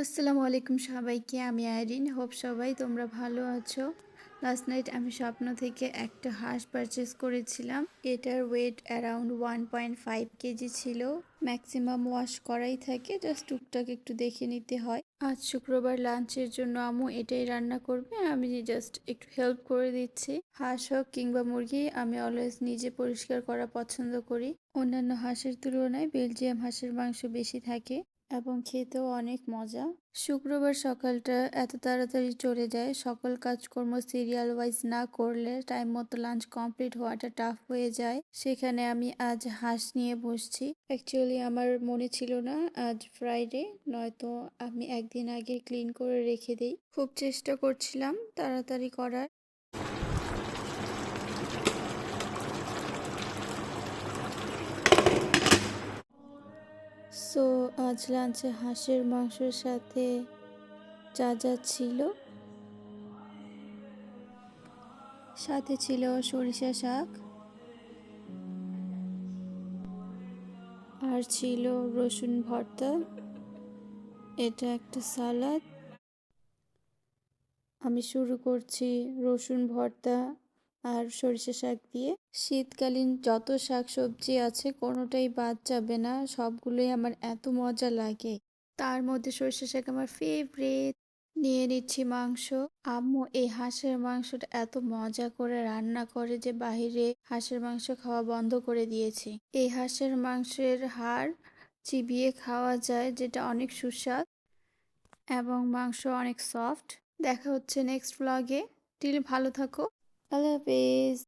আসসালামু আলাইকুম সবাইকে। আমি আইরিন। হোপ সবাই তোমরা ভালো আছো। লাস্ট নাইট আমি স্বপ্ন থেকে একটা হাঁস পারচেস করেছিলাম। এটার ওয়েট অ্যারাউন্ড 1.5 কেজি ছিল। ম্যাক্সিমাম ওয়াশ করাই থাকে, জাস্ট টুকটাক একটু দেখে নিতে হয়। আজ শুক্রবার লাঞ্চের জন্য আম্মু এটাই রান্না করবে, আমি জাস্ট একটু হেল্প করে দিচ্ছি। হাঁস হোক কিংবা মুরগি, আমি অলওয়েজ নিজে পরিষ্কার করা পছন্দ করি। অন্যান্য হাঁসের তুলনায় বেলজিয়াম হাঁসের মাংস বেশি থাকে এবং খেতেও অনেক মজা। শুক্রবার সকালটা এত তাড়াতাড়ি চলে যায়, সকল কাজকর্ম সিরিয়াল ওয়াইজ না করলে টাইম মতো লাঞ্চ কমপ্লিট হওয়াটা টাফ হয়ে যায়। সেখানে আমি আজ হাঁস নিয়ে বসছি। অ্যাকচুয়ালি আমার মনে ছিল না আজ ফ্রাইডে, নয়তো আমি একদিন আগে ক্লিন করে রেখে দিই। খুব চেষ্টা করছিলাম তাড়াতাড়ি করার। সো আজ লাঞ্চে হাঁসের মাংসের সাথে যা যা ছিল, সাথে ছিল সরিষা শাক, আর ছিল রসুন ভর্তা। এটা একটা সালাদ। আমি শুরু করছি রসুন ভর্তা আর সরিষা শাক দিয়ে। শীতকালীন যত শাক সবজি আছে কোনোটাই বাদ যাবে না, সবগুলোই আমার এত মজা লাগে। তার মধ্যে সরিষা শাক আমার ফেভারিট। নিয়ে নিচ্ছি মাংস। আম্মু এই হাঁসের মাংসটা এত মজা করে রান্না করে যে বাহিরে হাঁসের মাংস খাওয়া বন্ধ করে দিয়েছি। এই হাঁসের মাংসের হাড় চিবিয়ে খাওয়া যায়, যেটা অনেক সুস্বাদ এবং মাংস অনেক সফট। দেখা হচ্ছে নেক্সট ব্লগে। টিল ভালো থাকো। আল্লাহ হাফেজ।